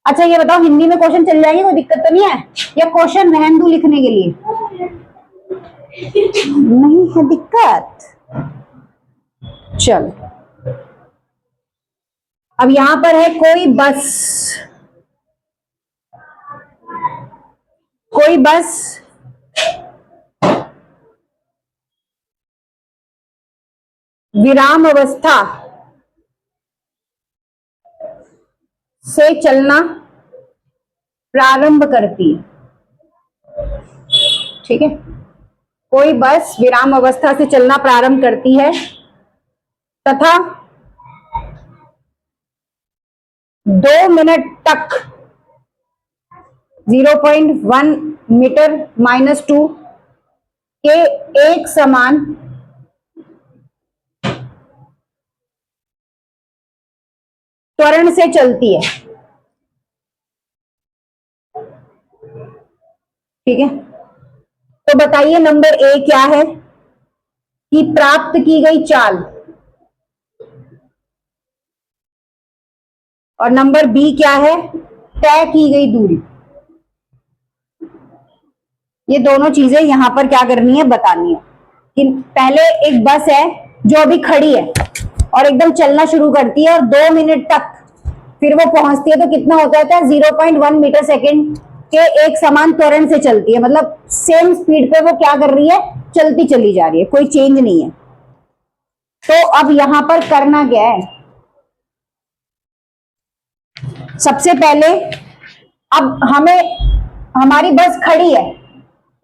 अच्छा ये बताओ, हिंदी में क्वेश्चन चल जाएंगे, कोई दिक्कत तो नहीं है, या क्वेश्चन रहन दूं लिखने के लिए? नहीं है दिक्कत। चल अब यहां पर है कोई बस विराम अवस्था से चलना प्रारंभ करती है। ठीक है, कोई बस विराम अवस्था से चलना प्रारंभ करती है तथा 2 मिनट तक 0.1 मीटर -2 के एक समान त्वरण से चलती है। ठीक है, तो बताइए नंबर ए क्या है कि प्राप्त की गई चाल, और नंबर बी क्या है, तय की गई दूरी। ये दोनों चीजें यहां पर क्या करनी है, बतानी है कि पहले एक बस है जो अभी खड़ी है और एकदम चलना शुरू करती है और 2 मिनट तक फिर वो पहुंचती है, तो कितना होता है 0.1 मीटर सेकेंड के एक समान त्वरण से चलती है, मतलब सेम स्पीड पे वो क्या कर रही है, चलती चली जा रही है, कोई चेंज नहीं है। तो अब यहां पर करना क्या है, सबसे पहले अब हमारी बस खड़ी है,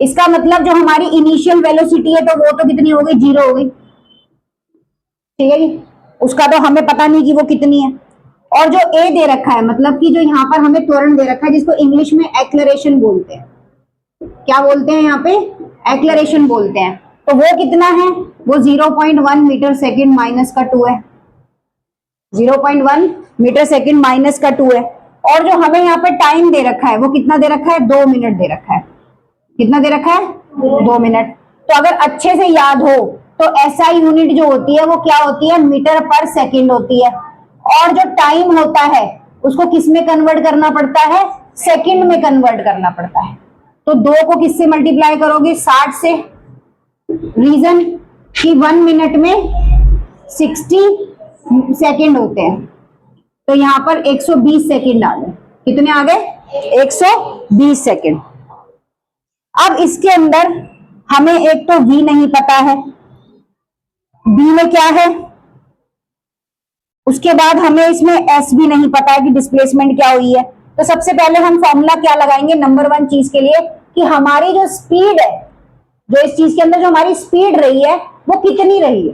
इसका मतलब जो हमारी इनिशियल वेलोसिटी है तो वो तो कितनी हो गई, 0 हो गई। ठीक है जी, उसका तो हमें पता नहीं कि वो कितनी है। और जो ए दे रखा है, मतलब कि जो यहाँ पर हमें त्वरण दे रखा है, जिसको इंग्लिश में एक्लेरेशन बोलते हैं, क्या बोलते हैं यहाँ पे, एक्लेरेशन बोलते हैं, तो वो कितना है, वो 0.1 मीटर सेकेंड माइनस का 2 है, 0.1 मीटर सेकेंड माइनस का 2 है। और जो हमें यहाँ पे टाइम दे रखा है वो कितना दे रखा है, 2 मिनट दे रखा है। कितना दे रखा है, 2 मिनट। तो अगर अच्छे से याद हो तो एसआई यूनिट जो होती है वो क्या होती है, मीटर पर सेकेंड होती है, और जो टाइम होता है उसको किस में कन्वर्ट करना पड़ता है, सेकंड में कन्वर्ट करना पड़ता है। तो 2 को किससे मल्टीप्लाई करोगे, 60 से। रीजन कि 1 मिनट में 60 सेकेंड होते हैं, तो यहां पर 120 सेकेंड आ गए। कितने आ गए, 120 सेकेंड। अब इसके अंदर हमें एक तो v नहीं पता है, b में क्या है, उसके बाद हमें इसमें s भी नहीं पता है कि डिस्प्लेसमेंट क्या हुई है। तो सबसे पहले हम फॉर्मूला क्या लगाएंगे नंबर 1 चीज के लिए, कि हमारी जो स्पीड है, जो इस चीज के अंदर जो हमारी स्पीड रही है वो कितनी रही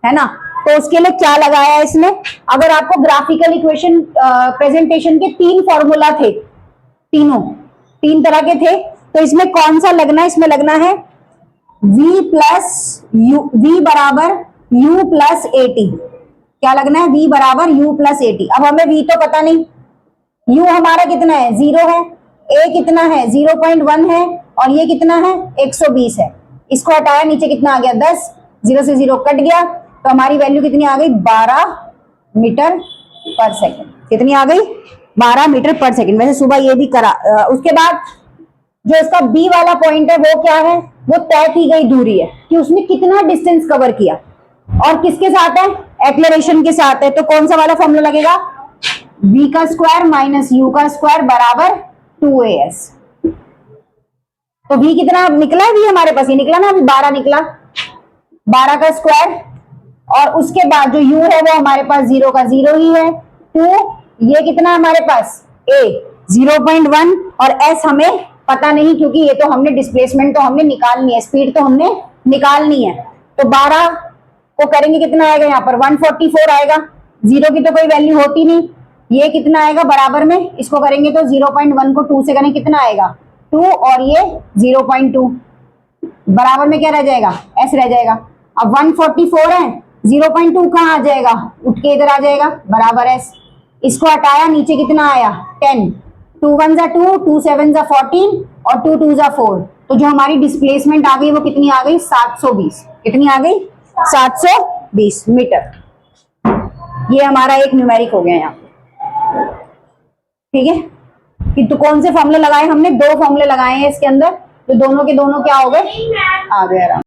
है ना। तो उसके लिए क्या लगाया है इसने, अगर आपको ग्राफिकल इक्वेशन प्रेजेंटेशन के 3 फॉर्मूला थे, तीनों 3 तरह के थे, तो इसमें कौन सा लगना है, इसमें लगना है v बराबर u प्लस ए टी। क्या लगना है, v बराबर u प्लस ए टी। अब हमें v तो पता नहीं, u हमारा कितना है, 0 है, a कितना है 0.1 है, और ये कितना है 120 है। इसको हटाया, नीचे कितना आ गया 10, 0 से 0 कट गया, तो हमारी वैल्यू कितनी आ गई, 12 मीटर पर सेकेंड। कितनी आ गई, 12 मीटर पर सेकेंड। वैसे सुबह ये भी करा। उसके बाद जो इसका बी वाला पॉइंट है वो क्या है, वो तय की गई दूरी है, कि उसने कितना डिस्टेंस कवर किया, और किसके साथ है, एक्लेरेशन के साथ है। तो कौन सा वाला फॉर्मूला लगेगा, v का स्क्वायर माइनस u का स्क्वायर बराबर 2as। तो v कितना निकला है, v हमारे पास ये निकला ना, अभी 12 निकला, 12 का स्क्वायर, और उसके बाद जो u है वो हमारे पास 0 का 0 ही है, 2, ये कितना हमारे पास a 0.1, और s हमें पता नहीं, क्योंकि ये तो हमने डिस्प्लेसमेंट तो हमने निकालनी है, स्पीड तो हमने निकालनी है। तो 12 को करेंगे कितना आएगा, यहाँ पर 144 आएगा, 0 की तो कोई वैल्यू होती नहीं, ये कितना आएगा बराबर में, इसको करेंगे तो 0.1 को 2 से करें कितना आएगा 2, और ये 0.2, बराबर में क्या रह जाएगा, s रह जाएगा। अब 144 है, 0.2 कहाँ आ जाएगा, उठ के इधर आ जाएगा, बराबर s। इसको हटाया, नीचे कितना आया 10, 2 1 जा 2, 2 7 जा 14, और 2 2 जा 4। तो जो हमारी डिस्प्लेसमेंट आ गई वो कितनी आ गई, 720। कितनी आ गई, 720 मीटर। ये हमारा एक न्यूमेरिक हो गया यहाँ, ठीक है। कि तो कौन से फॉर्मूले लगाए हमने, दो फॉर्मूले लगाए हैं इसके अंदर, तो दोनों के दोनों क्या हो गए, आ गए आराम।